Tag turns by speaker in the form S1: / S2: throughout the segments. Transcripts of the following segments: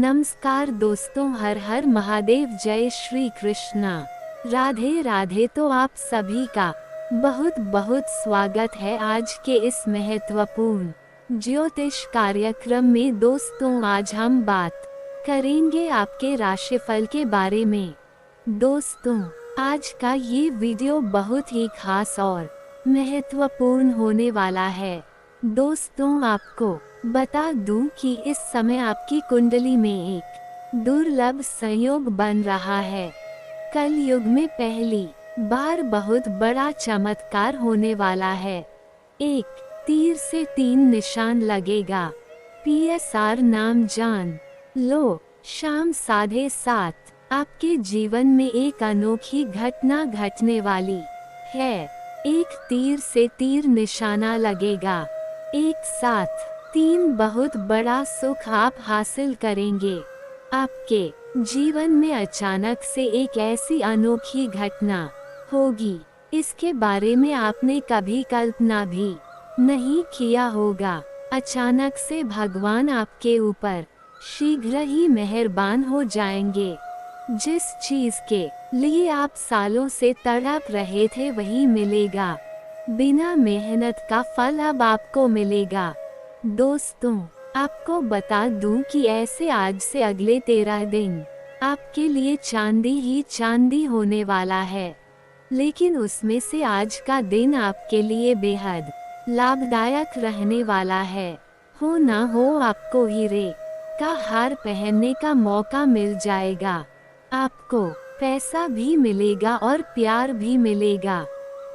S1: नमस्कार दोस्तों, हर हर महादेव, जय श्री कृष्णा, राधे राधे। तो आप सभी का बहुत बहुत स्वागत है आज के इस महत्वपूर्ण ज्योतिष कार्यक्रम में। दोस्तों, आज हम बात करेंगे आपके राशिफल के बारे में। दोस्तों, आज का ये वीडियो बहुत ही खास और महत्वपूर्ण होने वाला है। दोस्तों, आपको बता दूं कि इस समय आपकी कुंडली में एक दुर्लभ संयोग बन रहा है। कलयुग में पहली बार बहुत बड़ा चमत्कार होने वाला है। एक तीर से 3 निशान लगेगा। PSR नाम जान लो। शाम 7:30 आपके जीवन में एक अनोखी घटना घटने वाली है। एक तीर से तीर निशाना लगेगा। एक साथ 3 बहुत बड़ा सुख आप हासिल करेंगे। आपके जीवन में अचानक से एक ऐसी अनोखी घटना होगी, इसके बारे में आपने कभी कल्पना भी नहीं किया होगा। अचानक से भगवान आपके ऊपर शीघ्र ही मेहरबान हो जाएंगे। जिस चीज के लिए आप सालों से तड़प रहे थे वही मिलेगा। बिना मेहनत का फल अब आपको मिलेगा। दोस्तों, आपको बता दूं कि ऐसे आज से अगले 13 दिन आपके लिए चांदी ही चांदी होने वाला है। लेकिन उसमें से आज का दिन आपके लिए बेहद लाभदायक रहने वाला है। हो ना हो, आपको हीरे का हार पहनने का मौका मिल जाएगा। आपको पैसा भी मिलेगा और प्यार भी मिलेगा।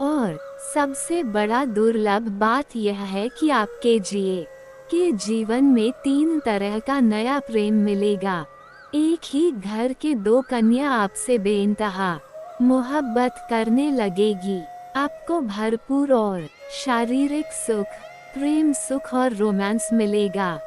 S1: और सबसे बड़ा दुर्लभ बात यह है कि आपके जिए के जीवन में 3 तरह का नया प्रेम मिलेगा। एक ही घर के 2 कन्या आपसे बेइंतहा मोहब्बत करने लगेगी। आपको भरपूर और शारीरिक सुख, प्रेम सुख और रोमांस मिलेगा।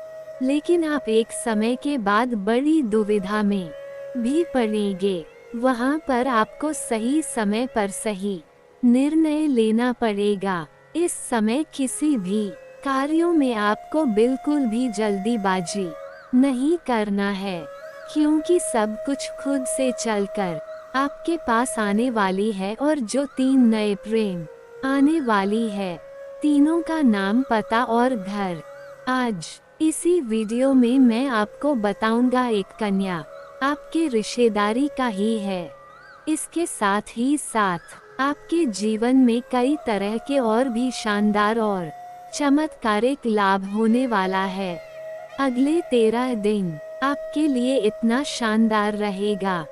S1: लेकिन आप एक समय के बाद बड़ी दुविधा में भी पड़ेंगे। वहाँ पर आपको सही समय पर सही निर्णय लेना पड़ेगा। इस समय किसी भी कार्यों में आपको बिल्कुल भी जल्दीबाजी नहीं करना है, क्योंकि सब कुछ खुद से चलकर आपके पास आने वाली है। और जो 3 नए प्रेम आने वाली है, तीनों का नाम, पता और घर आज इसी वीडियो में मैं आपको बताऊंगा। एक कन्या आपके रिश्तेदारी का ही है। इसके साथ ही साथ आपके जीवन में कई तरह के और भी शानदार और चमत्कारिक लाभ होने वाला है। अगले 13 दिन आपके लिए इतना शानदार रहेगा।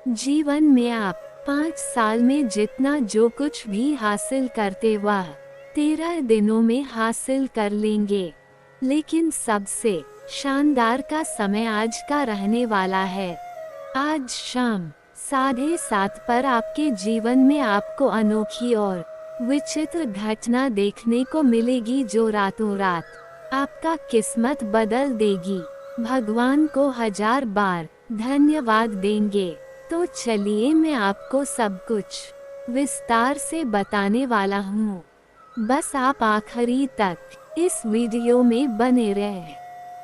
S1: जीवन में आप 5 साल में जितना जो कुछ भी हासिल करते वह 13 दिनों में हासिल कर लेंगे। लेकिन सबसे शानदार का समय आज का रहने वाला है। आज शाम 7:30 पर आपके जीवन में आपको अनोखी और विचित्र घटना देखने को मिलेगी, जो रातों रात आपका किस्मत बदल देगी। भगवान को 1000 बार धन्यवाद देंगे। तो चलिए, मैं आपको सब कुछ विस्तार से बताने वाला हूँ। बस आप आखिरी तक इस वीडियो में बने रहें।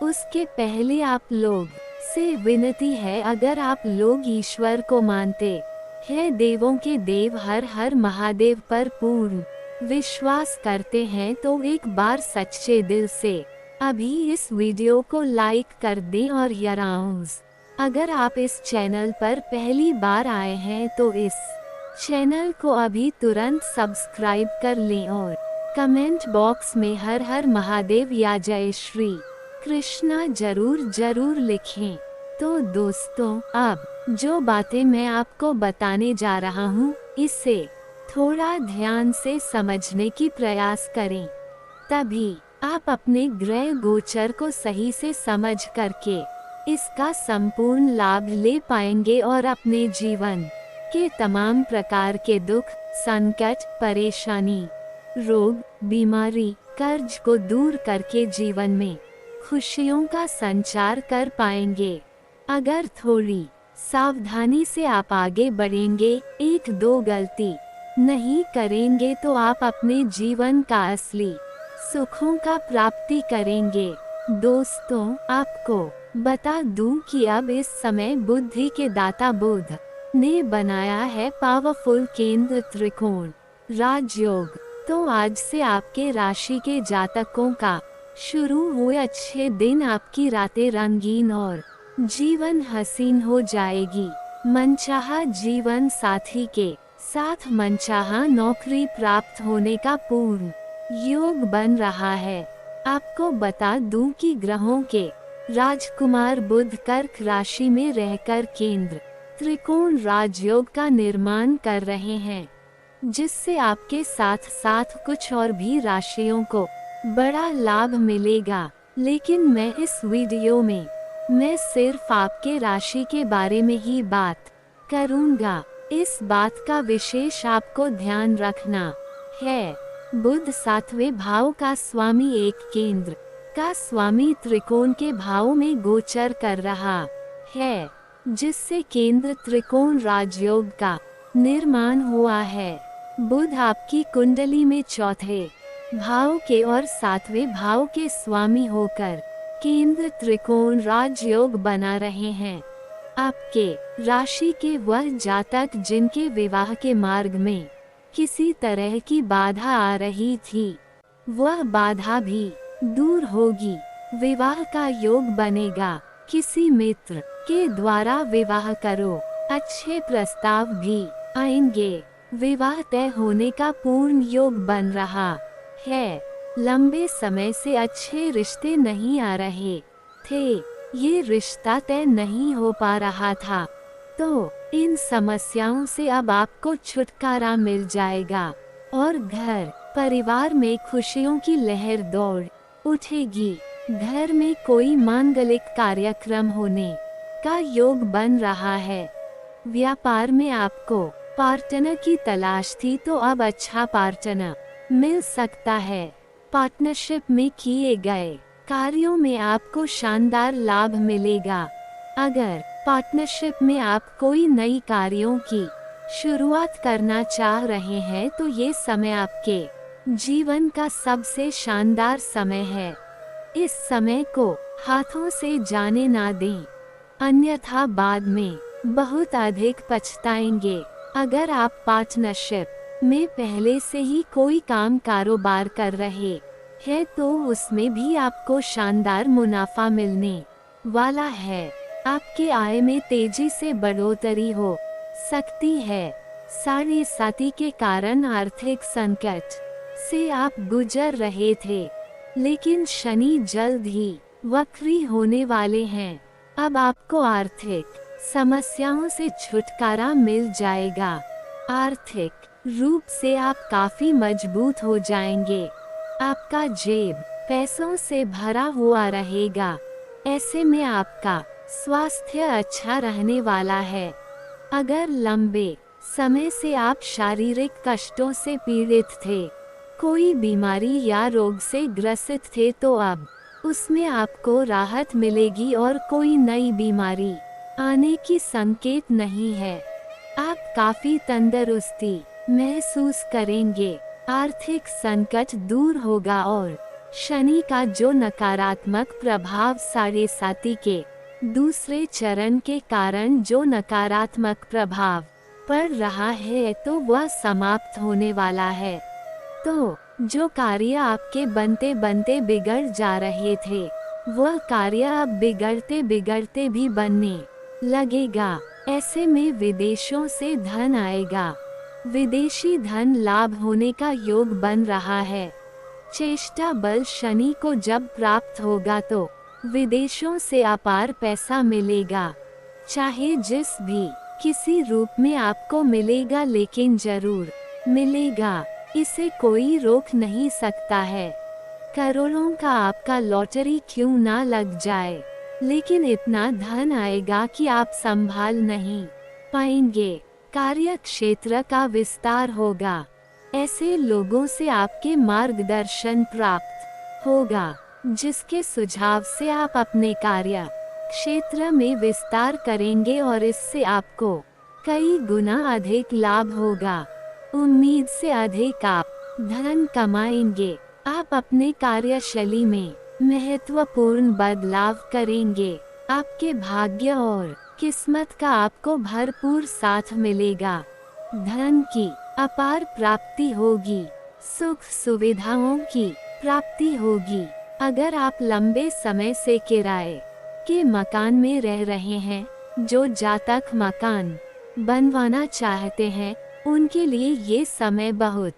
S1: उसके पहले आप लोग से विनती है, अगर आप लोग ईश्वर को मानते है, देवों के देव हर हर महादेव पर पूर्ण विश्वास करते हैं, तो एक बार सच्चे दिल से अभी इस वीडियो को लाइक कर दें। और याराउंस, अगर आप इस चैनल पर पहली बार आए हैं तो इस चैनल को अभी तुरंत सब्सक्राइब कर लें और कमेंट बॉक्स में हर हर महादेव या जय श्री कृष्णा जरूर लिखें। तो दोस्तों, अब जो बातें मैं आपको बताने जा रहा हूँ, इसे थोड़ा ध्यान से समझने की प्रयास करें। तभी आप अपने ग्रह गोचर को सही से समझ करके इसका संपूर्ण लाभ ले पाएंगे और अपने जीवन के तमाम प्रकार के दुख, संकट, परेशानी, रोग, बीमारी, कर्ज को दूर करके जीवन में खुशियों का संचार कर पाएंगे। अगर थोड़ी सावधानी से आप आगे बढ़ेंगे, 1-2 गलती नहीं करेंगे, तो आप अपने जीवन का असली सुखों का प्राप्ति करेंगे। दोस्तों, आपको बता दूं कि अब इस समय बुद्धि के दाता बुध ने बनाया है पावरफुल केंद्र त्रिकोण राजयोग। तो आज से आपके राशि के जातकों का शुरू हुए अच्छे दिन, आपकी रातें रंगीन और जीवन हसीन हो जाएगी। मनचाहा जीवन साथी के साथ मनचाहा नौकरी प्राप्त होने का पूर्ण योग बन रहा है। आपको बता दूं कि ग्रहों के राजकुमार बुध कर्क राशि में रहकर केंद्र त्रिकोण राजयोग का निर्माण कर रहे हैं, जिससे आपके साथ साथ कुछ और भी राशियों को बड़ा लाभ मिलेगा। लेकिन मैं इस वीडियो में मैं सिर्फ आपके राशि के बारे में ही बात करूंगा। इस बात का विशेष आपको ध्यान रखना है, बुध 7वें भाव का स्वामी एक केंद्र का स्वामी त्रिकोण के भाव में गोचर कर रहा है, जिससे केंद्र त्रिकोण राजयोग का निर्माण हुआ है। बुध आपकी कुंडली में चौथे भाव के और 7वें भाव के स्वामी होकर केंद्र त्रिकोण राजयोग बना रहे हैं। आपके राशि के वह जातक जिनके विवाह के मार्ग में किसी तरह की बाधा आ रही थी, वह बाधा भी दूर होगी। विवाह का योग बनेगा। किसी मित्र के द्वारा विवाह करो, अच्छे प्रस्ताव भी आएंगे। विवाह तय होने का पूर्ण योग बन रहा है। लंबे समय से अच्छे रिश्ते नहीं आ रहे थे, ये रिश्ता तय नहीं हो पा रहा था, तो इन समस्याओं से अब आपको छुटकारा मिल जाएगा और घर परिवार में खुशियों की लहर दौड़ उठेगी। घर में कोई मांगलिक कार्यक्रम होने का योग बन रहा है। व्यापार में आपको पार्टनर की तलाश थी, तो अब अच्छा पार्टनर मिल सकता है। पार्टनरशिप में किए गए कार्यों में आपको शानदार लाभ मिलेगा। अगर पार्टनरशिप में आप कोई नई कार्यों की शुरुआत करना चाह रहे हैं, तो ये समय आपके जीवन का सबसे शानदार समय है। इस समय को हाथों से जाने ना दें, अन्यथा बाद में बहुत अधिक पछताएंगे। अगर आप पार्टनरशिप में पहले से ही कोई काम कारोबार कर रहे हैं, तो उसमें भी आपको शानदार मुनाफा मिलने वाला है। आपके आय में तेजी से बढ़ोतरी हो सकती है। साढ़े साथी के कारण आर्थिक संकट से आप गुजर रहे थे, लेकिन शनि जल्द ही वक्री होने वाले हैं। अब आपको आर्थिक समस्याओं से छुटकारा मिल जाएगा। आर्थिक रूप से आप काफी मजबूत हो जाएंगे। आपका जेब पैसों से भरा हुआ रहेगा। ऐसे में आपका स्वास्थ्य अच्छा रहने वाला है। अगर लंबे समय से आप शारीरिक कष्टों से पीड़ित थे, कोई बीमारी या रोग से ग्रसित थे, तो अब उसमें आपको राहत मिलेगी और कोई नई बीमारी आने की संकेत नहीं है। आप काफी तंदुरुस्ती महसूस करेंगे। आर्थिक संकट दूर होगा और शनि का जो नकारात्मक प्रभाव साढ़े साथी के दूसरे चरण के कारण जो नकारात्मक प्रभाव पड़ रहा है, तो वह समाप्त होने वाला है। तो जो कार्य आपके बनते बनते बिगड़ जा रहे थे, वह कार्य अब बिगड़ते बिगड़ते भी बनने लगेगा। ऐसे में विदेशों से धन आएगा। विदेशी धन लाभ होने का योग बन रहा है। चेष्टा बल शनि को जब प्राप्त होगा, तो विदेशों से अपार पैसा मिलेगा। चाहे जिस भी किसी रूप में आपको मिलेगा, लेकिन जरूर मिलेगा। इसे कोई रोक नहीं सकता है। करोड़ों का आपका लॉटरी क्यों ना लग जाए, लेकिन इतना धन आएगा कि आप संभाल नहीं पाएंगे। कार्य क्षेत्र का विस्तार होगा। ऐसे लोगों से आपके मार्गदर्शन प्राप्त होगा, जिसके सुझाव से आप अपने कार्य क्षेत्र में विस्तार करेंगे और इससे आपको कई गुना अधिक लाभ होगा। उम्मीद से अधिक आप धन कमाएंगे। आप अपने कार्यशैली में महत्वपूर्ण बदलाव करेंगे। आपके भाग्य और किस्मत का आपको भरपूर साथ मिलेगा। धन की अपार प्राप्ति होगी। सुख सुविधाओं की प्राप्ति होगी। अगर आप लंबे समय से किराए के मकान में रह रहे हैं, जो जातक मकान बनवाना चाहते हैं, उनके लिए ये समय बहुत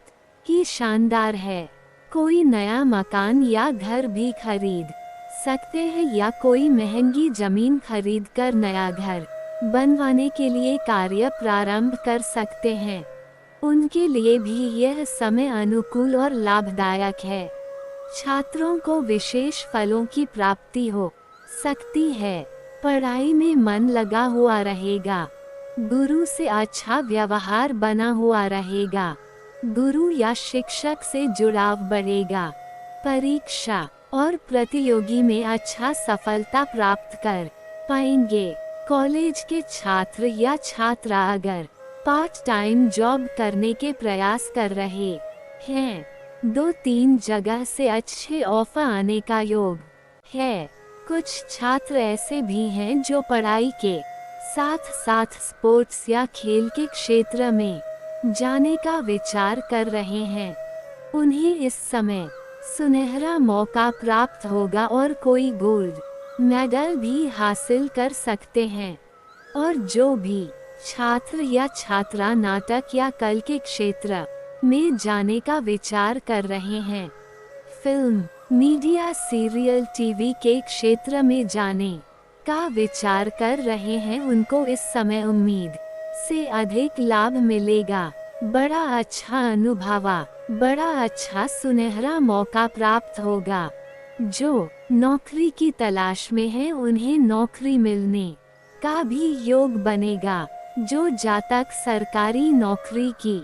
S1: ही शानदार है। कोई नया मकान या घर भी खरीद सकते हैं या कोई महंगी जमीन खरीद कर नया घर बनवाने के लिए कार्य प्रारंभ कर सकते हैं। उनके लिए भी यह समय अनुकूल और लाभदायक है। छात्रों को विशेष फलों की प्राप्ति हो सकती है। पढ़ाई में मन लगा हुआ रहेगा। गुरु से अच्छा व्यवहार बना हुआ रहेगा। गुरु या शिक्षक से जुड़ाव बढ़ेगा। परीक्षा और प्रतियोगी में अच्छा सफलता प्राप्त कर पाएंगे। कॉलेज के छात्र या छात्रा अगर पार्ट टाइम जॉब करने के प्रयास कर रहे हैं, 2-3 जगह से अच्छे ऑफर आने का योग है। कुछ छात्र ऐसे भी हैं जो पढ़ाई के साथ साथ स्पोर्ट्स या खेल के क्षेत्र में जाने का विचार कर रहे हैं। उन्हें इस समय सुनहरा मौका प्राप्त होगा और कोई गोल्ड मेडल भी हासिल कर सकते हैं। और जो भी छात्र या छात्रा नाटक या कला के क्षेत्र में जाने का विचार कर रहे हैं, फिल्म, मीडिया, सीरियल, टीवी के क्षेत्र में जाने का विचार कर रहे हैं, उनको इस समय उम्मीद से अधिक लाभ मिलेगा। बड़ा अच्छा अनुभव, बड़ा अच्छा सुनहरा मौका प्राप्त होगा। जो नौकरी की तलाश में है, उन्हें नौकरी मिलने का भी योग बनेगा। जो जातक सरकारी नौकरी की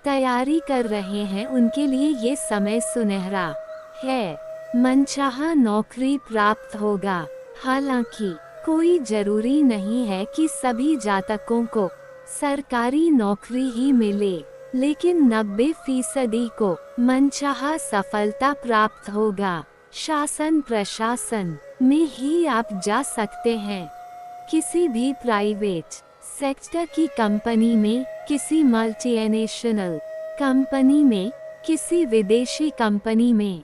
S1: तैयारी कर रहे हैं, उनके लिए ये समय सुनहरा है। मनचाहा नौकरी प्राप्त होगा। हालांकि कोई जरूरी नहीं है कि सभी जातकों को सरकारी नौकरी ही मिले, लेकिन 90% को मनचाहा सफलता प्राप्त होगा। शासन प्रशासन में ही आप जा सकते हैं। किसी भी प्राइवेट सेक्टर की कंपनी में, किसी मल्टीनेशनल कंपनी में, किसी विदेशी कंपनी में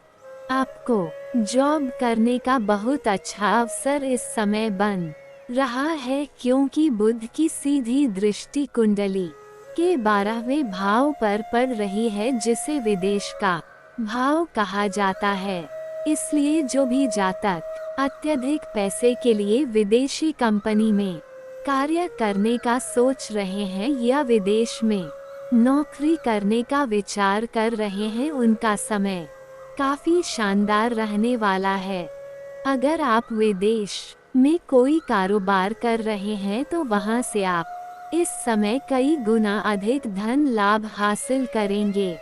S1: आपको जॉब करने का बहुत अच्छा अवसर इस समय बन रहा है, क्योंकि बुध की सीधी दृष्टि कुंडली के 12वें भाव पर पड़ रही है, जिसे विदेश का भाव कहा जाता है। इसलिए जो भी जातक अत्यधिक पैसे के लिए विदेशी कंपनी में कार्य करने का सोच रहे हैं या विदेश में नौकरी करने का विचार कर रहे हैं, उनका समय काफी शानदार रहने वाला है। अगर आप विदेश में कोई कारोबार कर रहे हैं, तो वहां से आप इस समय कई गुना अधिक धन लाभ हासिल करेंगे।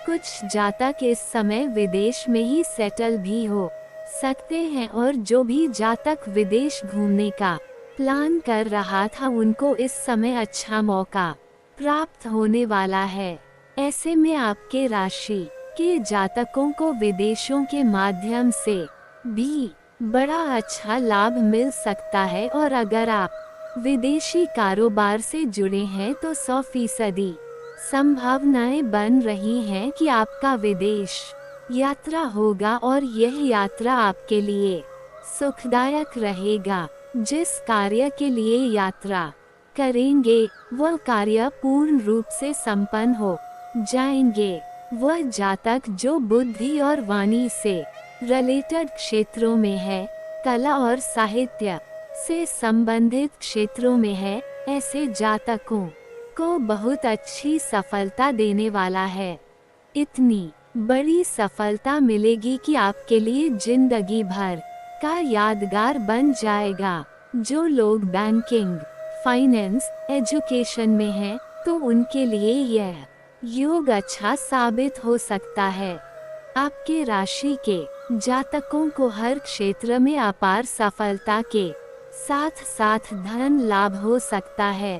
S1: कुछ जातक इस समय विदेश में ही सेटल भी हो सकते हैं, और जो भी जातक विदेश घूमने का प्लान कर रहा था, उनको इस समय अच्छा मौका प्राप्त होने वाला है। ऐसे में आपके राशि के जातकों को विदेशों के माध्यम से भी बड़ा अच्छा लाभ मिल सकता है। और अगर आप विदेशी कारोबार से जुड़े हैं, तो 100% संभावनाएं बन रही हैं कि आपका विदेश यात्रा होगा, और यह यात्रा आपके लिए सुखदायक रहेगा। जिस कार्य के लिए यात्रा करेंगे, वह कार्य पूर्ण रूप से संपन्न हो जाएंगे। वह जातक जो बुद्धि और वाणी से रिलेटेड क्षेत्रों में है, कला और साहित्य से संबंधित क्षेत्रों में है, ऐसे जातकों को बहुत अच्छी सफलता देने वाला है। इतनी बड़ी सफलता मिलेगी कि आपके लिए जिंदगी भर का यादगार बन जाएगा। जो लोग बैंकिंग, फाइनेंस, एजुकेशन में हैं, तो उनके लिए यह योग अच्छा साबित हो सकता है। आपके राशि के जातकों को हर क्षेत्र में अपार सफलता के साथ साथ धन लाभ हो सकता है।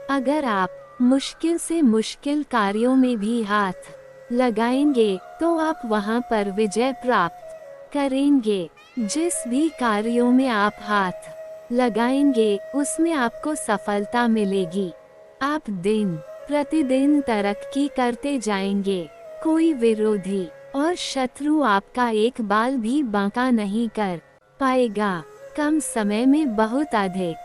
S1: अगर आप मुश्किल से मुश्किल कार्यों में भी हाथ लगाएंगे, तो आप वहां पर विजय प्राप्त करेंगे। जिस भी कार्यों में आप हाथ लगाएंगे उसमें आपको सफलता मिलेगी। आप दिन प्रतिदिन तरक्की करते जाएंगे। कोई विरोधी और शत्रु आपका एक बाल भी बांका नहीं कर पाएगा। कम समय में बहुत अधिक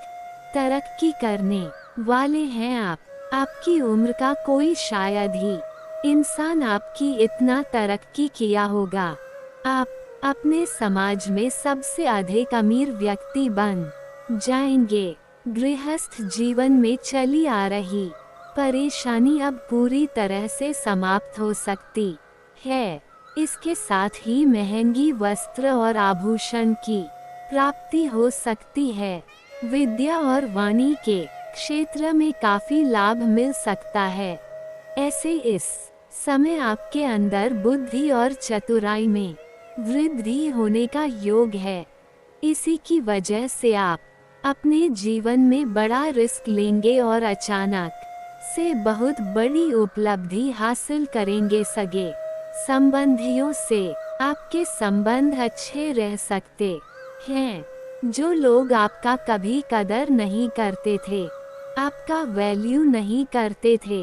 S1: तरक्की करने वाले हैं आप। आपकी उम्र का कोई शायद ही इंसान आपकी इतना तरक्की किया होगा। आप अपने समाज में सबसे अधिक अमीर व्यक्ति बन जाएंगे। गृहस्थ जीवन में चली आ रही परेशानी अब पूरी तरह से समाप्त हो सकती है। इसके साथ ही महंगी वस्त्र और आभूषण की प्राप्ति हो सकती है। विद्या और वाणी के क्षेत्र में काफी लाभ मिल सकता है। ऐसे इस समय आपके अंदर बुद्धि और चतुराई में वृद्धि होने का योग है। इसी की वजह से आप अपने जीवन में बड़ा रिस्क लेंगे और अचानक से बहुत बड़ी उपलब्धि हासिल करेंगे। सगे संबंधियों से आपके संबंध अच्छे रह सकते हैं। जो लोग आपका कभी कदर नहीं करते थे, आपका वैल्यू नहीं करते थे,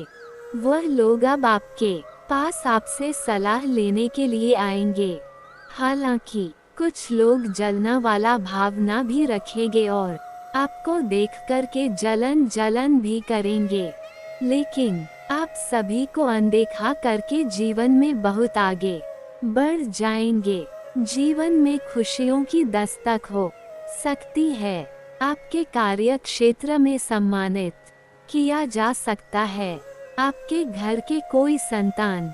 S1: वह लोग अब आपके पास आपसे सलाह लेने के लिए आएंगे। हालांकि कुछ लोग जलना वाला भावना भी रखेंगे और आपको देख कर के जलन भी करेंगे, लेकिन आप सभी को अनदेखा करके जीवन में बहुत आगे बढ़ जाएंगे। जीवन में खुशियों की दस्तक हो सकती है। आपके कार्य क्षेत्र में सम्मानित किया जा सकता है। आपके घर के कोई संतान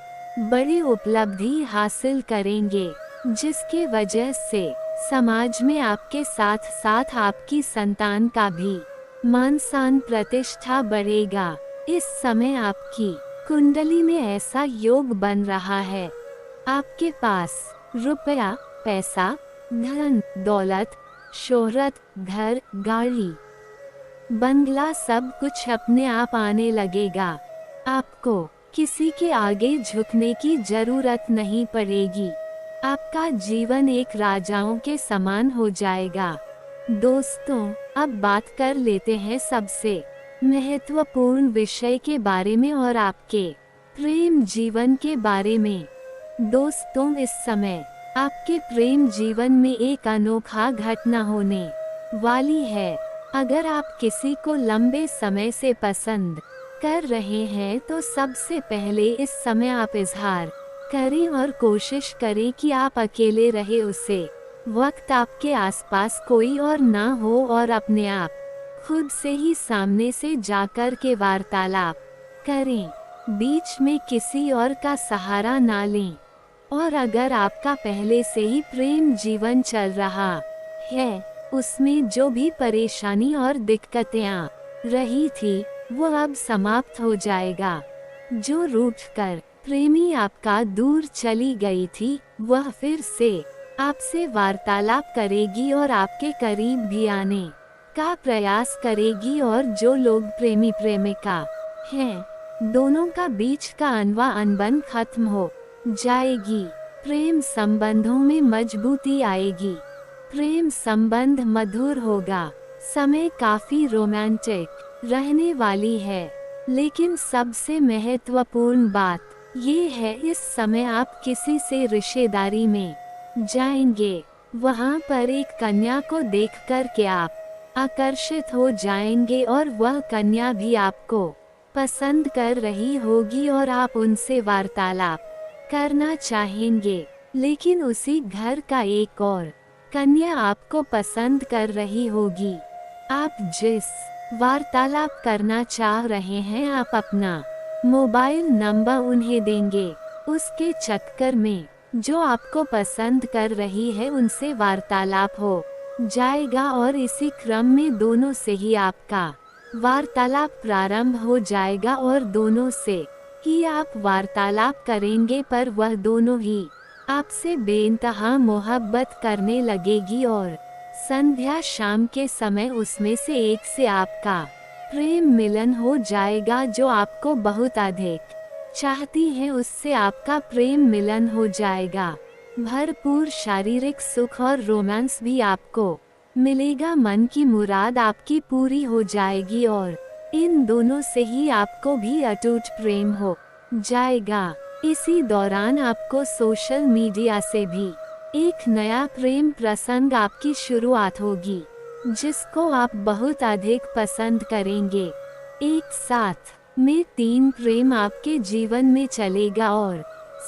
S1: बड़ी उपलब्धि हासिल करेंगे, जिसके वजह से समाज में आपके साथ साथ आपकी संतान का भी मान सम्मान प्रतिष्ठा बढ़ेगा। इस समय आपकी कुंडली में ऐसा योग बन रहा है, आपके पास रुपया, पैसा, धन दौलत, शोहरत, घर, गाड़ी, बंगला सब कुछ अपने आप आने लगेगा। आपको किसी के आगे झुकने की जरूरत नहीं पड़ेगी। आपका जीवन एक राजाओं के समान हो जाएगा। दोस्तों, अब बात कर लेते हैं सबसे महत्वपूर्ण विषय के बारे में और आपके प्रेम जीवन के बारे में। दोस्तों, इस समय आपके प्रेम जीवन में एक अनोखा घटना होने वाली है। अगर आप किसी को लंबे समय से पसंद कर रहे हैं तो सबसे पहले इस समय आप इजहार करें और कोशिश करें कि आप अकेले रहे उसे वक्त आपके आसपास कोई और ना हो और अपने आप खुद से ही सामने से जाकर के वार्तालाप करें। बीच में किसी और का सहारा ना लें। और अगर आपका पहले से ही प्रेम जीवन चल रहा है, उसमें जो भी परेशानी और दिक्कतें आ रही थी वो अब समाप्त हो जाएगा। जो रूठकर प्रेमी आपका दूर चली गई थी, वह फिर से आपसे वार्तालाप करेगी और आपके करीब भी आने का प्रयास करेगी। और जो लोग प्रेमी प्रेमिका हैं, दोनों का बीच का अनवा अनबन खत्म हो जाएगी। प्रेम संबंधों में मजबूती आएगी। प्रेम संबंध मधुर होगा। समय काफी रोमांटिक रहने वाली है। लेकिन सबसे महत्वपूर्ण बात ये है, इस समय आप किसी से रिश्तेदारी में जाएंगे। वहां पर एक कन्या को देखकर के आप आकर्षित हो जाएंगे और वह कन्या भी आपको पसंद कर रही होगी और आप उनसे वार्तालाप करना चाहेंगे। लेकिन उसी घर का एक और कन्या आपको पसंद कर रही होगी। आप जिस वार्तालाप करना चाह रहे हैं, आप अपना मोबाइल नंबर उन्हें देंगे। उसके चक्कर में जो आपको पसंद कर रही है उनसे वार्तालाप हो जाएगा और इसी क्रम में दोनों से ही आपका वार्तालाप प्रारंभ हो जाएगा और दोनों से ही आप वार्तालाप करेंगे, पर वह दोनों ही आपसे बेइंतहा मोहब्बत करने लगेगी और संध्या शाम के समय उसमें से एक से आपका प्रेम मिलन हो जाएगा। जो आपको बहुत अधिक चाहती है उससे आपका प्रेम मिलन हो जाएगा। भरपूर शारीरिक सुख और रोमांस भी आपको मिलेगा, मन की मुराद आपकी पूरी हो जाएगी और इन दोनों से ही आपको भी अटूट प्रेम हो जाएगा। इसी दौरान आपको सोशल मीडिया से भी एक नया प्रेम प्रसंग आपकी शुरुआत होगी, जिसको आप बहुत अधिक पसंद करेंगे। एक साथ में 3 प्रेम आपके जीवन में चलेगा और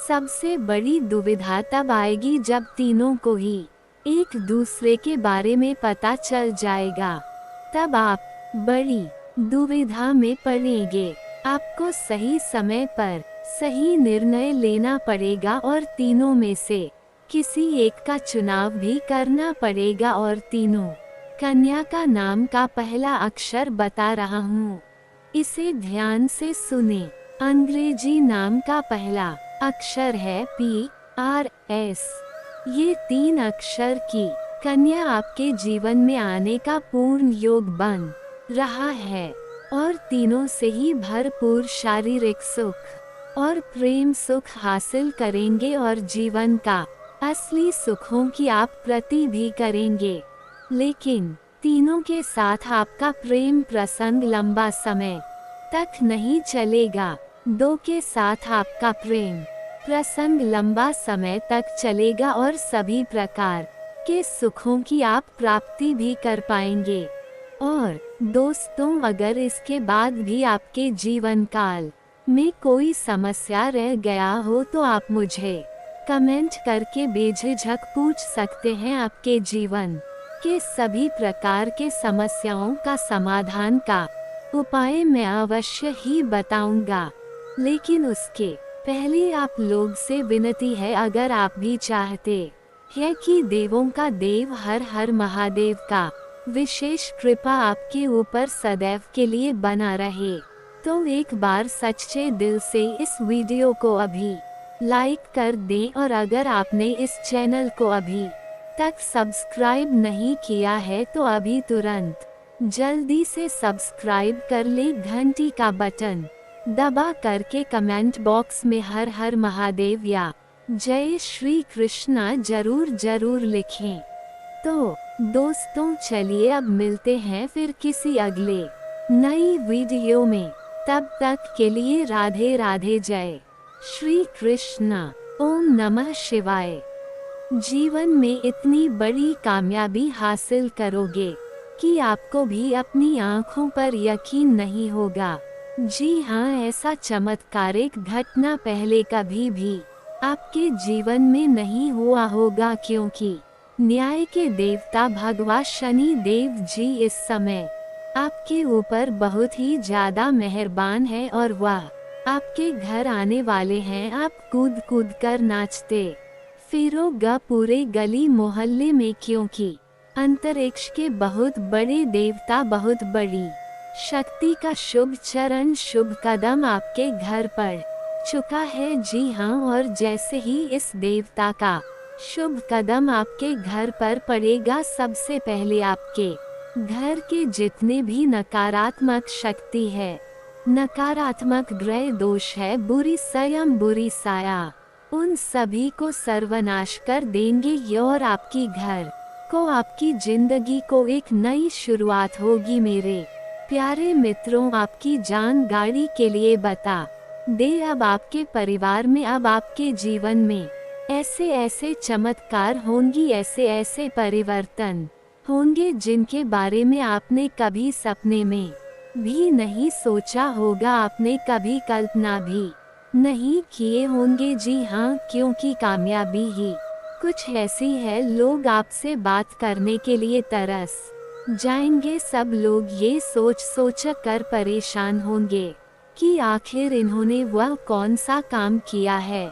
S1: सबसे बड़ी दुविधा तब आएगी जब तीनों को ही एक दूसरे के बारे में पता चल जाएगा। तब आप बड़ी दुविधा में पड़ेंगे। आपको सही समय पर सही निर्णय लेना पड़ेगा और तीनों में से किसी एक का चुनाव भी करना पड़ेगा और तीनों कन्या का नाम का पहला अक्षर बता रहा हूँ, इसे ध्यान से सुने। अंग्रेजी नाम का पहला अक्षर है PRS। ये 3 अक्षर की कन्या आपके जीवन में आने का पूर्ण योग बन रहा है और तीनों से ही भरपूर शारीरिक सुख और प्रेम सुख हासिल करेंगे और जीवन का असली सुखों की आप प्रति भी करेंगे। लेकिन तीनों के साथ आपका प्रेम प्रसंग लंबा समय तक नहीं चलेगा। 2 के साथ आपका प्रेम प्रसंग लंबा समय तक चलेगा और सभी प्रकार के सुखों की आप प्राप्ति भी कर पाएंगे। और दोस्तों, अगर इसके बाद भी आपके जीवन काल में कोई समस्या रह गया हो तो आप मुझे कमेंट करके बेझिझक पूछ सकते हैं। आपके जीवन के सभी प्रकार के समस्याओं का समाधान का उपाय मैं अवश्य ही बताऊंगा। लेकिन उसके पहले आप लोग से विनती है, अगर आप भी चाहते हैं कि देवों का देव हर हर महादेव का विशेष कृपा आपके ऊपर सदैव के लिए बना रहे, तो एक बार सच्चे दिल से इस वीडियो को अभी लाइक कर दें। और अगर आपने इस चैनल को अभी तक सब्सक्राइब नहीं किया है तो अभी तुरंत जल्दी से सब्सक्राइब कर ले। घंटी का बटन दबा करके कमेंट बॉक्स में हर हर महादेव या जय श्री कृष्णा जरूर लिखें। तो दोस्तों, चलिए अब मिलते हैं फिर किसी अगले नई वीडियो में। तब तक के लिए राधे राधे, जय श्री कृष्णा, ओम नमः शिवाय। जीवन में इतनी बड़ी कामयाबी हासिल करोगे कि आपको भी अपनी आँखों पर यकीन नहीं होगा। जी हाँ, ऐसा चमत्कारिक घटना पहले कभी भी आपके जीवन में नहीं हुआ होगा, क्योंकि न्याय के देवता भगवान शनि देव जी इस समय आपके ऊपर बहुत ही ज्यादा मेहरबान है और वह आपके घर आने वाले हैं। आप कूद कूद कर नाचते फिरोगा पूरे गली मोहल्ले में, क्योंकि अंतरिक्ष के बहुत बड़े देवता, बहुत बड़ी शक्ति का शुभ चरण, शुभ कदम आपके घर पर चुका है। जी हाँ, और जैसे ही इस देवता का शुभ कदम आपके घर पर पड़ेगा, सबसे पहले आपके घर के जितने भी नकारात्मक शक्ति है, नकारात्मक ग्रह दोष है, बुरी स्वयं बुरी साया, उन सभी को सर्वनाश कर देंगे ये और आपकी घर को, आपकी जिंदगी को एक नई शुरुआत होगी। मेरे प्यारे मित्रों, आपकी जान गाड़ी के लिए बता दे, अब आपके परिवार में, अब आपके जीवन में ऐसे ऐसे चमत्कार होंगी, ऐसे ऐसे परिवर्तन होंगे जिनके बारे में आपने कभी सपने में भी नहीं सोचा होगा, आपने कभी कल्पना भी नहीं किए होंगे। जी हाँ, क्योंकि कामयाबी ही कुछ ऐसी है, लोग आपसे बात करने के लिए तरस जाएंगे। सब लोग ये सोच कर परेशान होंगे कि आखिर इन्होंने वह कौन सा काम किया है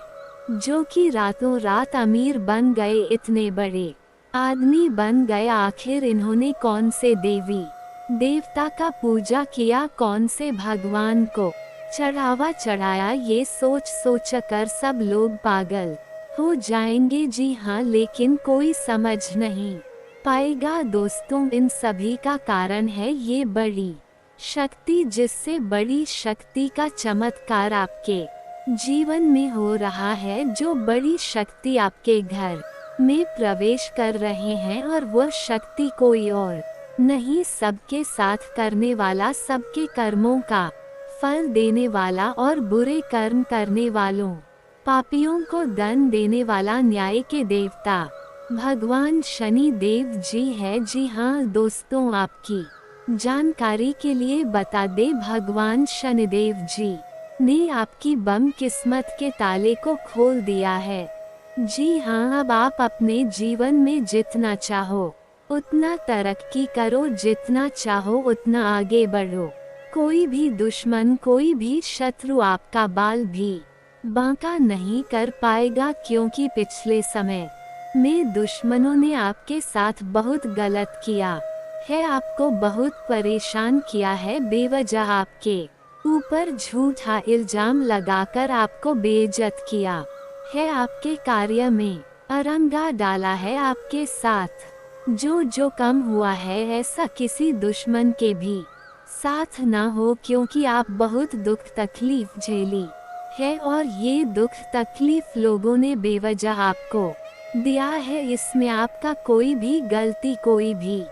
S1: जो कि रातों रात अमीर बन गए, इतने बड़े आदमी बन गए। आखिर इन्होंने कौन से देवी देवता का पूजा किया, कौन से भगवान को चढ़ावा चढ़ाया, ये सोच कर सब लोग पागल हो जाएंगे। जी हाँ, लेकिन कोई समझ नहीं पाएगा। दोस्तों, इन सभी का कारण है ये बड़ी शक्ति, जिससे बड़ी शक्ति का चमत्कार आपके जीवन में हो रहा है। जो बड़ी शक्ति आपके घर में प्रवेश कर रहे हैं और वह शक्ति कोई और नहीं, सबके साथ करने वाला, सबके कर्मों का फल देने वाला और बुरे कर्म करने वालों पापियों को दंड देने वाला न्याय के देवता भगवान शनि देव जी है। जी हाँ दोस्तों, आपकी जानकारी के लिए बता दे, भगवान शनिदेव जी ने आपकी बम किस्मत के ताले को खोल दिया है। जी हाँ, अब आप अपने जीवन में जितना चाहो उतना तरक्की करो, जितना चाहो उतना आगे बढ़ो। कोई भी दुश्मन, कोई भी शत्रु आपका बाल भी बांका नहीं कर पाएगा, क्योंकि पिछले समय में दुश्मनों ने आपके साथ बहुत गलत किया है, आपको बहुत परेशान किया है, बेवजह आपके ऊपर झूठा इल्जाम लगाकर आपको बेइज्जत किया है, आपके कार्य में अरंगा डाला है आपके साथ। जो कम हुआ है ऐसा किसी दुश्मन के भी साथ ना हो, क्योंकि आप बहुत दुख तकलीफ झेली है और ये दुख तकलीफ लोगों ने बेवजह आपको दिया है। इसमें आपका कोई भी गलती, कोई भी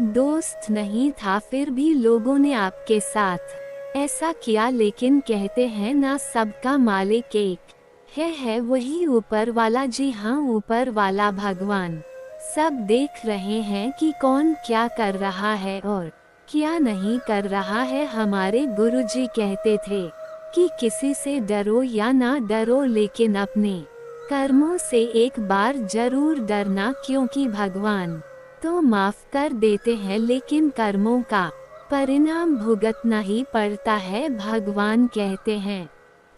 S1: दोस्त नहीं था, फिर भी लोगों ने आपके साथ ऐसा किया। लेकिन कहते हैं ना, सबका मालिक एक है वही ऊपर वाला। जी हाँ, ऊपर वाला भगवान सब देख रहे हैं कि कौन क्या कर रहा है और क्या नहीं कर रहा है। हमारे गुरुजी कहते थे कि किसी से डरो या ना डरो, लेकिन अपने कर्मों से एक बार जरूर डरना, क्योंकि भगवान तो माफ कर देते हैं, लेकिन कर्मों का परिणाम भुगतना ही पड़ता है। भगवान कहते हैं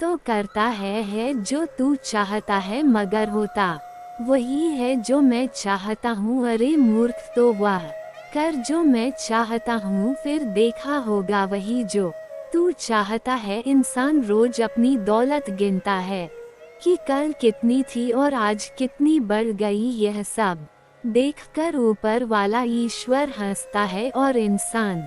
S1: तो करता है जो तू चाहता है, मगर होता वही है जो मैं चाहता हूँ। अरे मूर्ख, तो वह कर जो मैं चाहता हूँ, फिर देखा होगा वही जो तू चाहता है। इंसान रोज अपनी दौलत गिनता है कि कल कितनी थी और आज कितनी बढ़ गई, यह सब देखकर ऊपर वाला ईश्वर हंसता है और इंसान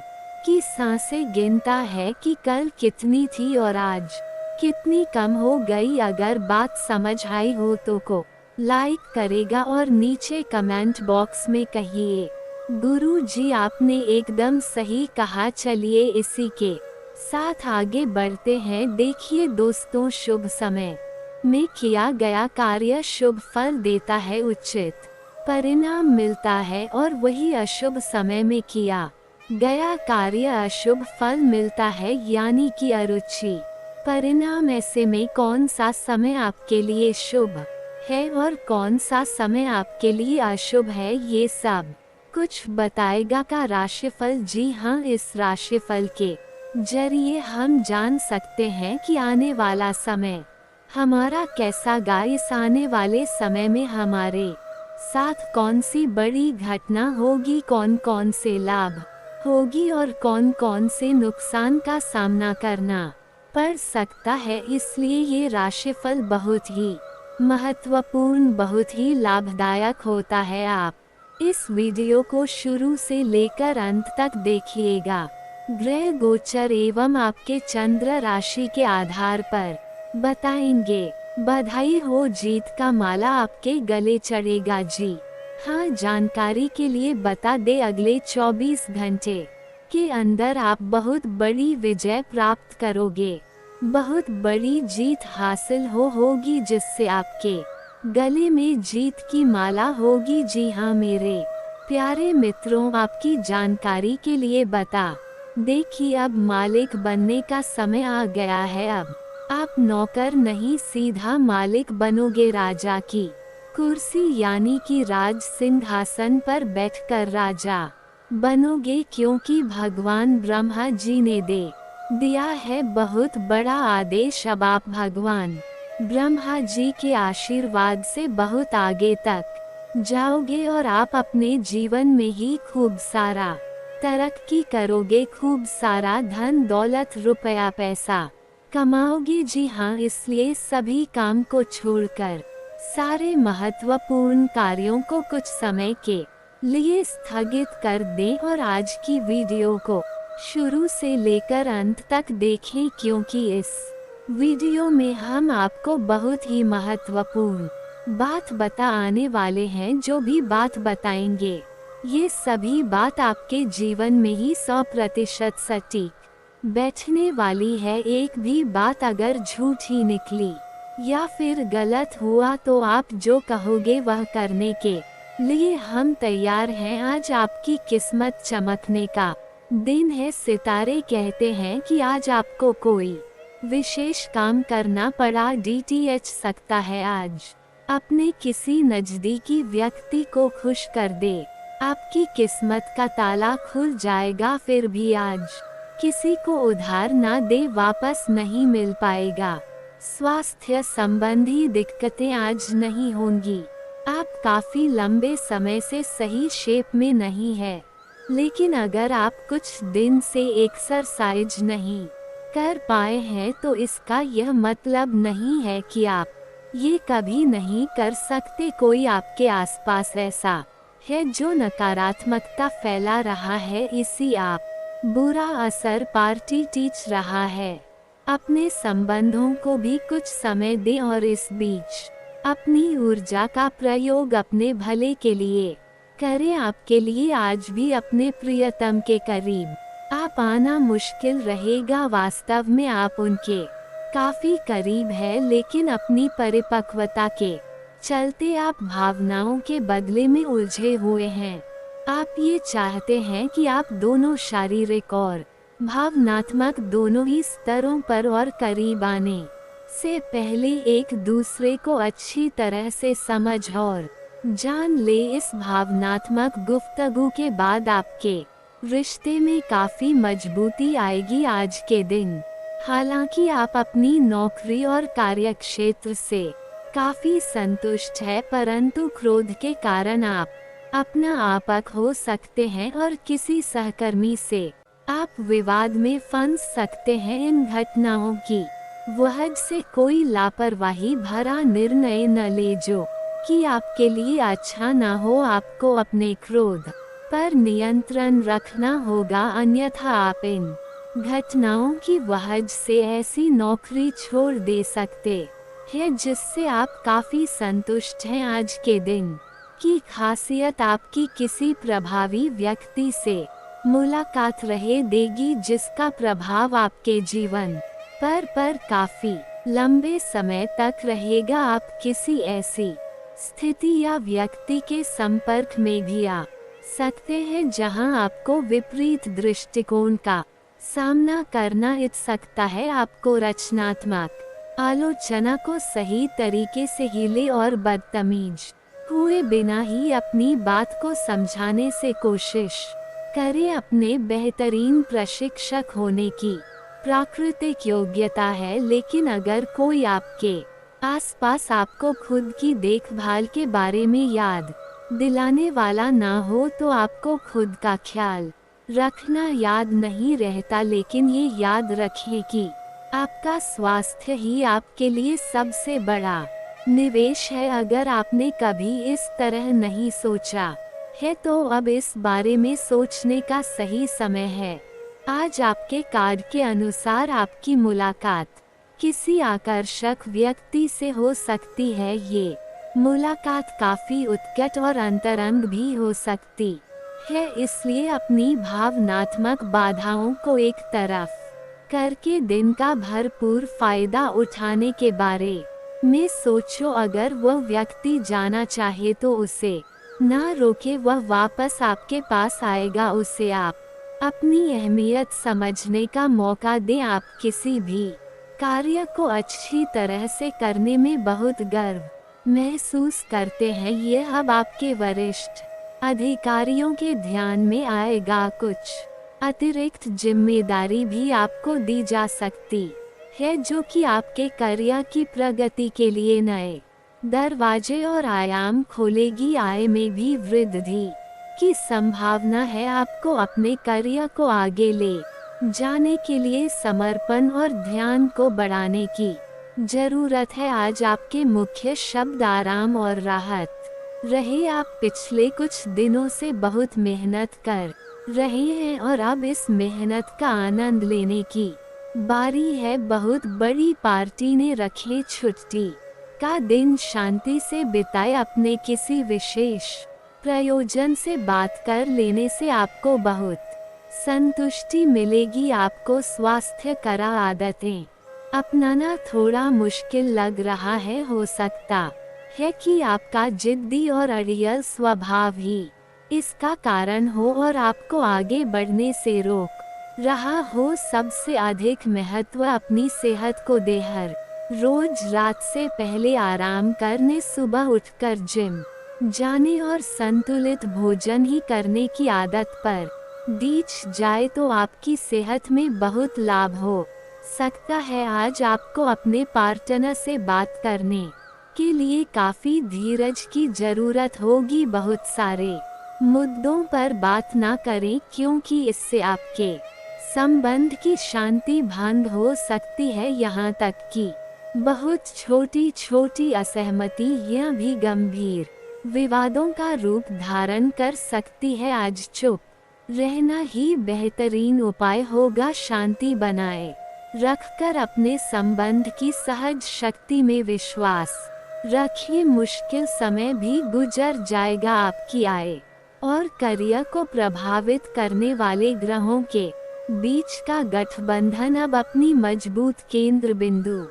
S1: की सांसें गिनता है कि कल कितनी थी और आज कितनी कम हो गई। अगर बात समझ आई हो तो को लाइक करेगा और नीचे कमेंट बॉक्स में कहिए गुरु जी आपने एकदम सही कहा। चलिए इसी के साथ आगे बढ़ते हैं। देखिए दोस्तों, शुभ समय में किया गया कार्य शुभ फल देता है, उचित परिणाम मिलता है, और वही अशुभ समय में किया गया कार्य अशुभ फल मिलता है, यानी कि अरुचि परिणाम। ऐसे में कौन सा समय आपके लिए शुभ है और कौन सा समय आपके लिए अशुभ है, ये सब कुछ बताएगा का राशिफल। जी हाँ, इस राशिफल के जरिए हम जान सकते हैं कि आने वाला समय हमारा कैसा गा। इस आने वाले समय में हमारे साथ कौन सी बड़ी घटना होगी, कौन कौन से लाभ होगी और कौन कौन से नुकसान का सामना करना पड़ सकता है। इसलिए ये राशिफल बहुत ही महत्वपूर्ण, बहुत ही लाभदायक होता है। आप इस वीडियो को शुरू से लेकर अंत तक देखिएगा। ग्रह गोचर एवं आपके चंद्र राशि के आधार पर बताएंगे। बधाई हो, जीत का माला आपके गले चढ़ेगा। जी हाँ, जानकारी के लिए बता दे, अगले 24 घंटे के अंदर आप बहुत बड़ी विजय प्राप्त करोगे, बहुत बड़ी जीत हासिल होगी, जिससे आपके गले में जीत की माला होगी। जी हाँ मेरे प्यारे मित्रों, आपकी जानकारी के लिए बता देखिए, अब मालिक बनने का समय आ गया है। अब आप नौकर नहीं, सीधा मालिक बनोगे। राजा की कुर्सी यानी कि राज सिंहासन पर बैठकर राजा बनोगे, क्योंकि भगवान ब्रह्मा जी ने दे दिया है बहुत बड़ा आदेश। अब आप भगवान ब्रह्मा जी के आशीर्वाद से बहुत आगे तक जाओगे और आप अपने जीवन में ही खूब सारा तरक्की करोगे, खूब सारा धन दौलत रुपया पैसा कमाओगे। जी हाँ, इसलिए सभी काम को छोड़कर सारे महत्वपूर्ण कार्यों को कुछ समय के लिए स्थगित कर दें और आज की वीडियो को शुरू से लेकर अंत तक देखें, क्योंकि इस वीडियो में हम आपको बहुत ही महत्वपूर्ण बात बता आने वाले हैं जो भी बात बताएंगे, ये सभी बात आपके जीवन में ही 100% सटीक बैठने वाली है। एक भी बात अगर झूठी निकली या फिर गलत हुआ तो आप जो कहोगे वह करने के लिए हम तैयार हैं। आज आपकी किस्मत चमकने का दिन है। सितारे कहते हैं कि आज आपको कोई विशेष काम करना पड़ा DTH सकता है। आज अपने किसी नजदीकी व्यक्ति को खुश कर दे, आपकी किस्मत का ताला खुल जाएगा। फिर भी आज किसी को उधार ना दे, वापस नहीं मिल पाएगा। स्वास्थ्य संबंधी दिक्कतें आज नहीं होंगी। आप काफी लंबे समय से सही शेप में नहीं है, लेकिन अगर आप कुछ दिन से एक्सरसाइज नहीं कर पाए हैं तो इसका यह मतलब नहीं है कि आप ये कभी नहीं कर सकते। कोई आपके आसपास ऐसा है जो नकारात्मकता फैला रहा है, इसी आप बुरा असर पार्टी टीच रहा है। अपने संबंधों को भी कुछ समय दें और इस बीच अपनी ऊर्जा का प्रयोग अपने भले के लिए करें। आपके लिए आज भी अपने प्रियतम के करीब आप आना मुश्किल रहेगा। वास्तव में आप उनके काफी करीब है, लेकिन अपनी परिपक्वता के चलते आप भावनाओं के बदले में उलझे हुए हैं। आप ये चाहते हैं कि आप दोनों शारीरिक और भावनात्मक दोनों ही स्तरों पर और करीब आने से पहले एक दूसरे को अच्छी तरह से समझ और जान ले। इस भावनात्मक गुफ्तगू के बाद आपके रिश्ते में काफी मजबूती आएगी आज के दिन। हालांकि आप अपनी नौकरी और कार्यक्षेत्र से काफी संतुष्ट है, परंतु क्रोध के कारण आप अपना आपक हो सकते हैं और किसी सहकर्मी से आप विवाद में फंस सकते हैं। इन घटनाओं की वजह से कोई लापरवाही भरा निर्णय न ले जो कि आपके लिए अच्छा न हो। आपको अपने क्रोध पर नियंत्रण रखना होगा, अन्यथा आप इन घटनाओं की वजह से ऐसी नौकरी छोड़ दे सकते हैं जिससे आप काफी संतुष्ट हैं। आज के दिन की खासियत आपकी किसी प्रभावी व्यक्ति से मुलाकात रहे देगी, जिसका प्रभाव आपके जीवन पर काफी लंबे समय तक रहेगा। आप किसी ऐसी स्थिति या व्यक्ति के संपर्क में भी आ सकते हैं जहां आपको विपरीत दृष्टिकोण का सामना करना पड़ सकता है। आपको रचनात्मक आलोचना को सही तरीके से हिले और बदतमीज हुए बिना ही अपनी बात को समझाने से कोशिश करें। अपने बेहतरीन प्रशिक्षक होने की प्राकृतिक योग्यता है, लेकिन अगर कोई आपके आसपास आपको खुद की देखभाल के बारे में याद दिलाने वाला ना हो तो आपको खुद का ख्याल रखना याद नहीं रहता। लेकिन ये याद रखें कि आपका स्वास्थ्य ही आपके लिए सबसे बड़ा निवेश है। अगर आपने कभी इस तरह नहीं सोचा है तो अब इस बारे में सोचने का सही समय है। आज आपके कार्ड के अनुसार आपकी मुलाकात किसी आकर्षक व्यक्ति से हो सकती है। ये मुलाकात काफी उत्कट और अंतरंग भी हो सकती है, इसलिए अपनी भावनात्मक बाधाओं को एक तरफ करके दिन का भरपूर फायदा उठाने के बारे में सोचो। अगर वह व्यक्ति जाना चाहे तो उसे ना रोके, वह वापस आपके पास आएगा। उसे आप अपनी अहमियत समझने का मौका दें। आप किसी भी कार्य को अच्छी तरह से करने में बहुत गर्व महसूस करते हैं। ये अब आपके वरिष्ठ अधिकारियों के ध्यान में आएगा। कुछ अतिरिक्त जिम्मेदारी भी आपको दी जा सकती है, जो कि आपके करियर की प्रगति के लिए नए दरवाजे और आयाम खोलेगी। आय में भी वृद्धि की संभावना है। आपको अपने करियर को आगे ले जाने के लिए समर्पण और ध्यान को बढ़ाने की जरूरत है। आज आपके मुख्य शब्द आराम और राहत रहे। आप पिछले कुछ दिनों से बहुत मेहनत कर रहे हैं और अब इस मेहनत का आनंद लेने की बारी है। बहुत बड़ी पार्टी ने रखी छुट्टी का दिन शांति से बिताए। अपने किसी विशेष प्रयोजन से बात कर लेने से आपको बहुत संतुष्टि मिलेगी। आपको स्वास्थ्य करा आदतें अपनाना थोड़ा मुश्किल लग रहा है। हो सकता है कि आपका जिद्दी और अड़ियल स्वभाव ही इसका कारण हो और आपको आगे बढ़ने से रोक रहा हो। सबसे अधिक महत्व अपनी सेहत को दे। हर रोज रात से पहले आराम करने, सुबह उठकर जिम जाने और संतुलित भोजन ही करने की आदत पर दीच जाए तो आपकी सेहत में बहुत लाभ हो सकता है। आज आपको अपने पार्टनर से बात करने के लिए काफी धीरज की जरूरत होगी। बहुत सारे मुद्दों पर बात ना करें क्योंकि इससे आपके संबंध की शांति भंग हो सकती है। यहाँ तक कि बहुत छोटी छोटी असहमतियाँ भी गंभीर विवादों का रूप धारण कर सकती है। आज चुप रहना ही बेहतरीन उपाय होगा। शांति बनाए रखकर अपने संबंध की सहज शक्ति में विश्वास रखिए। मुश्किल समय भी गुजर जाएगा। आपकी आय और करियर को प्रभावित करने वाले ग्रहों के बीच का गठबंधन अब अपनी मजबूत केंद्र बिंदु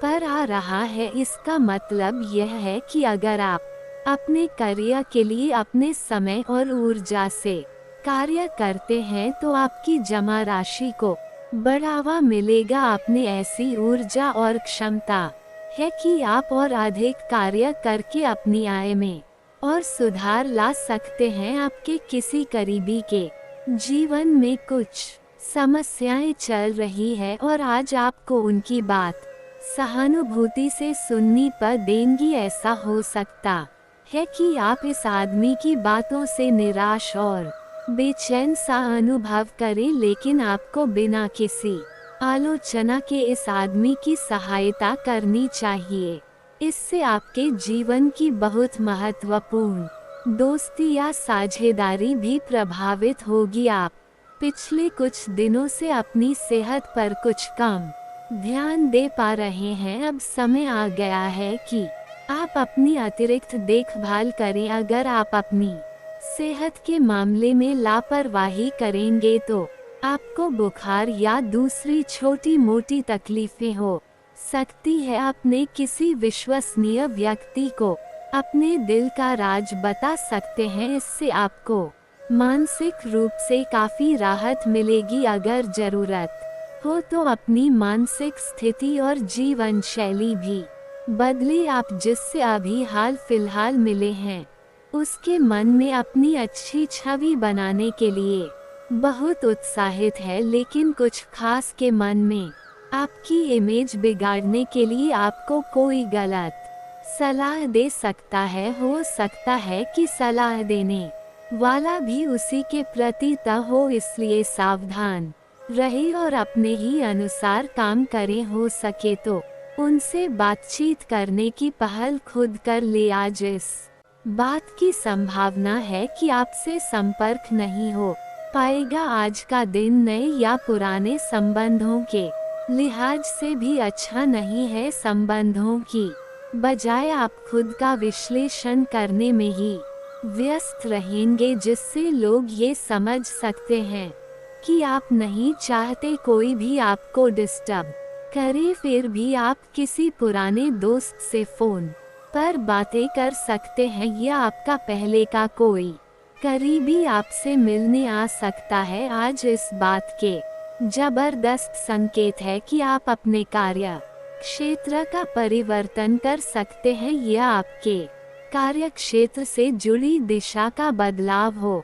S1: पर आ रहा है। इसका मतलब यह है कि अगर आप अपने करियर के लिए अपने समय और ऊर्जा से कार्य करते हैं तो आपकी जमा राशि को बढ़ावा मिलेगा। आपने ऐसी ऊर्जा और क्षमता है कि आप और अधिक कार्य करके अपनी आय में और सुधार ला सकते हैं। आपके किसी करीबी के जीवन में कुछ समस्याएं चल रही है और आज आपको उनकी बात सहानुभूति से सुननी पर देंगी। ऐसा हो सकता है कि आप इस आदमी की बातों से निराश और बेचैन सा अनुभव करें, लेकिन आपको बिना किसी आलोचना के इस आदमी की सहायता करनी चाहिए। इससे आपके जीवन की बहुत महत्वपूर्ण दोस्ती या साझेदारी भी प्रभावित होगी। आप पिछले कुछ दिनों से अपनी सेहत पर कुछ कम ध्यान दे पा रहे हैं। अब समय आ गया है कि आप अपनी अतिरिक्त देखभाल करें। अगर आप अपनी सेहत के मामले में लापरवाही करेंगे तो आपको बुखार या दूसरी छोटी मोटी तकलीफें हो सकती है। अपने किसी विश्वसनीय व्यक्ति को अपने दिल का राज बता सकते हैं। इससे आपको मानसिक रूप से काफी राहत मिलेगी। अगर जरूरत हो तो अपनी मानसिक स्थिति और जीवन शैली भी बदले। आप जिससे अभी हाल फिलहाल मिले हैं उसके मन में अपनी अच्छी छवि बनाने के लिए बहुत उत्साहित है, लेकिन कुछ खास के मन में आपकी इमेज बिगाड़ने के लिए आपको कोई गलत सलाह दे सकता है। हो सकता है कि सलाह देने वाला भी उसी के प्रति हो, इसलिए सावधान रहे और अपने ही अनुसार काम करें। हो सके तो उनसे बातचीत करने की पहल खुद कर ले। आज इस बात की संभावना है कि आपसे संपर्क नहीं हो पाएगा। आज का दिन नए या पुराने संबंधों के लिहाज से भी अच्छा नहीं है। संबंधों की बजाय आप खुद का विश्लेषण करने में ही व्यस्त रहेंगे, जिससे लोग ये समझ सकते हैं कि आप नहीं चाहते कोई भी आपको डिस्टर्ब करे। फिर भी आप किसी पुराने दोस्त से फोन पर बातें कर सकते हैं या आपका पहले का कोई करीबी आपसे मिलने आ सकता है। आज इस बात के जबरदस्त संकेत है कि आप अपने कार्य क्षेत्र का परिवर्तन कर सकते हैं या आपके कार्य क्षेत्र से जुड़ी दिशा का बदलाव हो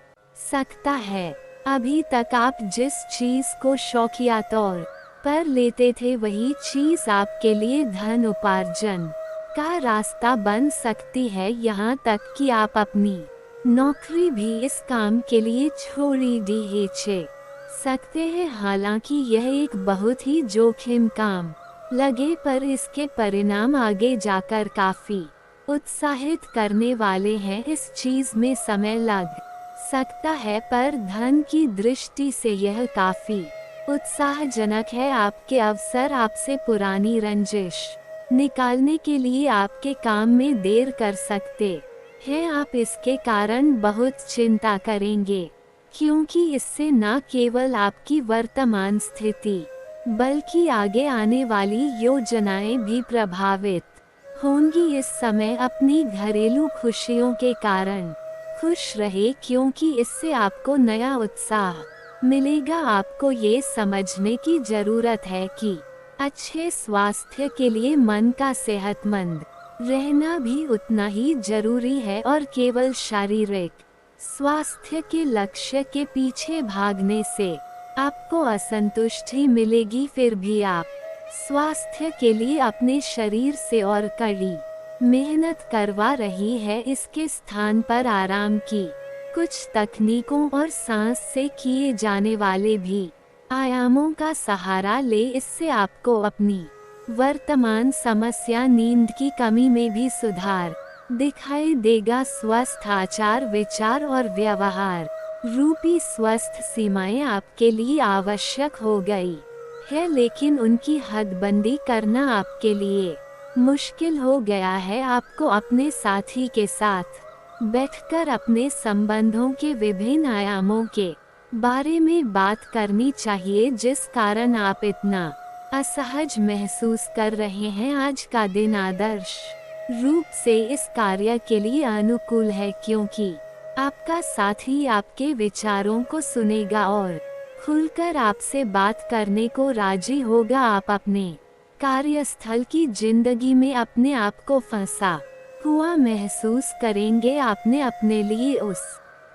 S1: सकता है। अभी तक आप जिस चीज को शौकिया तौर पर लेते थे वही चीज आपके लिए धन उपार्जन का रास्ता बन सकती है। यहाँ तक कि आप अपनी नौकरी भी इस काम के लिए छोड़ी दी सकते हैं। हालांकि यह एक बहुत ही जोखिम काम लगे, पर इसके परिणाम आगे जाकर काफी उत्साहित करने वाले हैं। इस चीज में समय लग सकता है, पर धन की दृष्टि से यह काफी उत्साहजनक है। आपके अवसर आपसे पुरानी रंजिश निकालने के लिए आपके काम में देर कर सकते हैं। आप इसके कारण बहुत चिंता करेंगे, क्योंकि इससे न केवल आपकी वर्तमान स्थिति बल्कि आगे आने वाली योजनाएं भी प्रभावित होंगी। इस समय अपनी घरेलू खुशियों के कारण खुश रहे, क्योंकि इससे आपको नया उत्साह मिलेगा। आपको ये समझने की जरूरत है कि अच्छे स्वास्थ्य के लिए मन का सेहतमंद रहना भी उतना ही जरूरी है, और केवल शारीरिक स्वास्थ्य के लक्ष्य के पीछे भागने से आपको असंतुष्टि मिलेगी। फिर भी आप स्वास्थ्य के लिए अपने शरीर से और कड़ी मेहनत करवा रही है। इसके स्थान पर आराम की कुछ तकनीकों और सांस से किए जाने वाले भी आयामों का सहारा ले। इससे आपको अपनी वर्तमान समस्या नींद की कमी में भी सुधार दिखाई देगा। स्वस्थ आचार विचार और व्यवहार रूपी स्वस्थ सीमाएं आपके लिए आवश्यक हो गई है, लेकिन उनकी हदबंदी करना आपके लिए मुश्किल हो गया है। आपको अपने साथी के साथ बैठकर अपने संबंधों के विभिन्न आयामों के बारे में बात करनी चाहिए, जिस कारण आप इतना असहज महसूस कर रहे हैं। आज का दिन आदर्श रूप से इस कार्य के लिए अनुकूल है, क्योंकि आपका साथी आपके विचारों को सुनेगा और खुलकर आपसे बात करने को राजी होगा। आप अपने कार्यस्थल की जिंदगी में अपने आप को फंसा हुआ महसूस करेंगे। आपने अपने लिए उस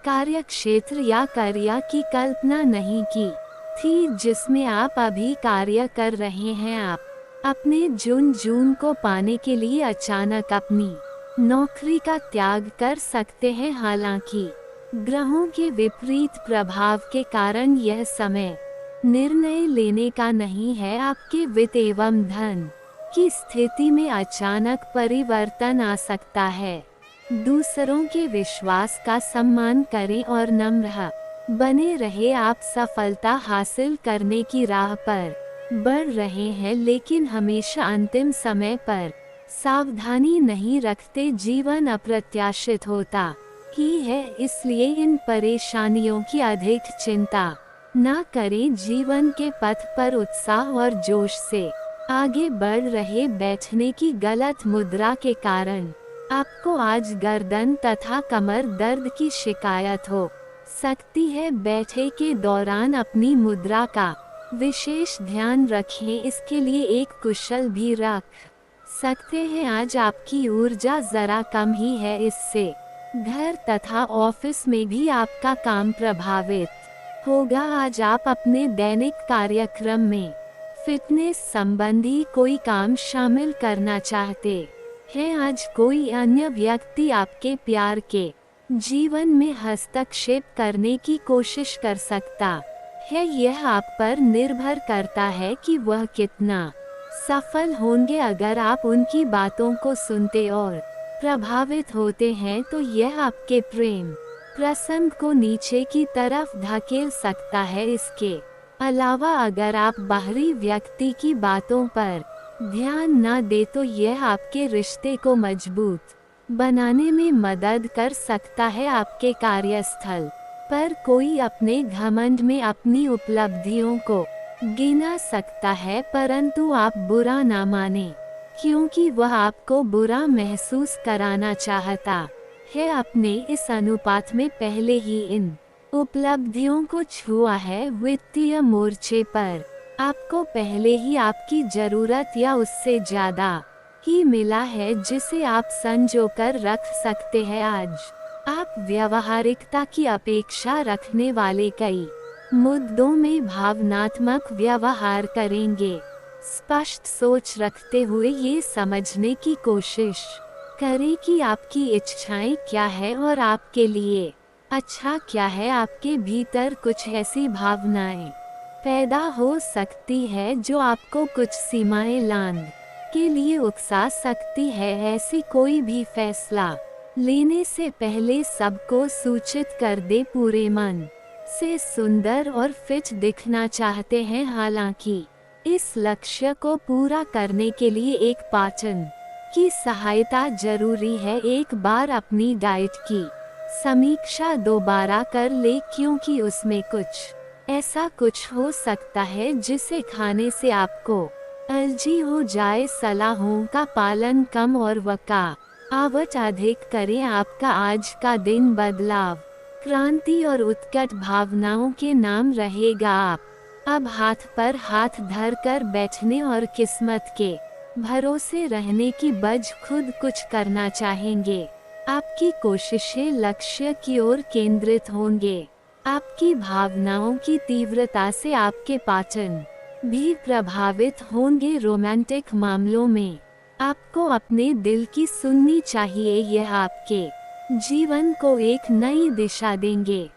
S1: कार्यक्षेत्र या कार्य की कल्पना नहीं की थी जिसमें आप अभी कार्य कर रहे हैं। आप अपने जुनून को पाने के लिए अचानक अपनी नौकरी का त्याग कर सकते हैं। हालांकि ग्रहों के विपरीत प्रभाव के कारण यह समय निर्णय लेने का नहीं है। आपके वित्त एवं धन की स्थिति में अचानक परिवर्तन आ सकता है। दूसरों के विश्वास का सम्मान करें और नम्र बने रहे। आप सफलता हासिल करने की राह पर बढ़ रहे हैं, लेकिन हमेशा अंतिम समय पर सावधानी नहीं रखते। जीवन अप्रत्याशित होता ही है, इसलिए इन परेशानियों की अधिक चिंता न करें। जीवन के पथ पर उत्साह और जोश से आगे बढ़ रहे। बैठने की गलत मुद्रा के कारण आपको आज गर्दन तथा कमर दर्द की शिकायत हो सकती है। बैठे के दौरान अपनी मुद्रा का विशेष ध्यान रखें, इसके लिए एक कुशल भी रख सकते हैं। आज आपकी ऊर्जा जरा कम ही है, इससे घर तथा ऑफिस में भी आपका काम प्रभावित होगा। आज आप अपने दैनिक कार्यक्रम में फिटनेस संबंधी कोई काम शामिल करना चाहते हैं। आज कोई अन्य व्यक्ति आपके प्यार के जीवन में हस्तक्षेप करने की कोशिश कर सकता है। यह आप पर निर्भर करता है कि वह कितना सफल होंगे। अगर आप उनकी बातों को सुनते और प्रभावित होते हैं तो यह आपके प्रेम प्रसंग को नीचे की तरफ धकेल सकता है। इसके अलावा अगर आप बाहरी व्यक्ति की बातों पर ध्यान न दे तो यह आपके रिश्ते को मजबूत बनाने में मदद कर सकता है। आपके कार्यस्थल पर कोई अपने घमंड में अपनी उपलब्धियों को गिना सकता है, परंतु आप बुरा ना माने, क्योंकि वह आपको बुरा महसूस कराना चाहता है। अपने इस अनुपात में पहले ही इन उपलब्धियों को छुआ है। वित्तीय मोर्चे पर आपको पहले ही आपकी जरूरत या उससे ज्यादा ही मिला है, जिसे आप संजो कर रख सकते हैं। आज आप व्यवहारिकता की अपेक्षा रखने वाले कई मुद्दों में भावनात्मक व्यवहार करेंगे। स्पष्ट सोच रखते हुए ये समझने की कोशिश करें कि आपकी इच्छाएं क्या है और आपके लिए अच्छा क्या है। आपके भीतर कुछ ऐसी भावनाएं पैदा हो सकती है जो आपको कुछ सीमाएं लांघ के लिए उकसा सकती है। ऐसी कोई भी फैसला लेने से पहले सबको सूचित कर दे। पूरे मन से सुंदर और फिट दिखना चाहते हैं, हालांकि इस लक्ष्य को पूरा करने के लिए एक पाचन की सहायता जरूरी है। एक बार अपनी डाइट की समीक्षा दोबारा कर ले, क्योंकि उसमें कुछ ऐसा कुछ हो सकता है जिसे खाने से आपको एलर्जी हो जाए। सलाहों का पालन कम और वका आवट अधिक करें। आपका आज का दिन बदलाव, क्रांति और उत्कट भावनाओं के नाम रहेगा। आप अब हाथ पर हाथ धर कर बैठने और किस्मत के भरोसे रहने की बज खुद कुछ करना चाहेंगे। आपकी कोशिशें लक्ष्य की ओर केंद्रित होंगे। आपकी भावनाओं की तीव्रता से आपके पाचन भी प्रभावित होंगे। रोमांटिक मामलों में आपको अपने दिल की सुननी चाहिए, यह आपके जीवन को एक नई दिशा देंगे।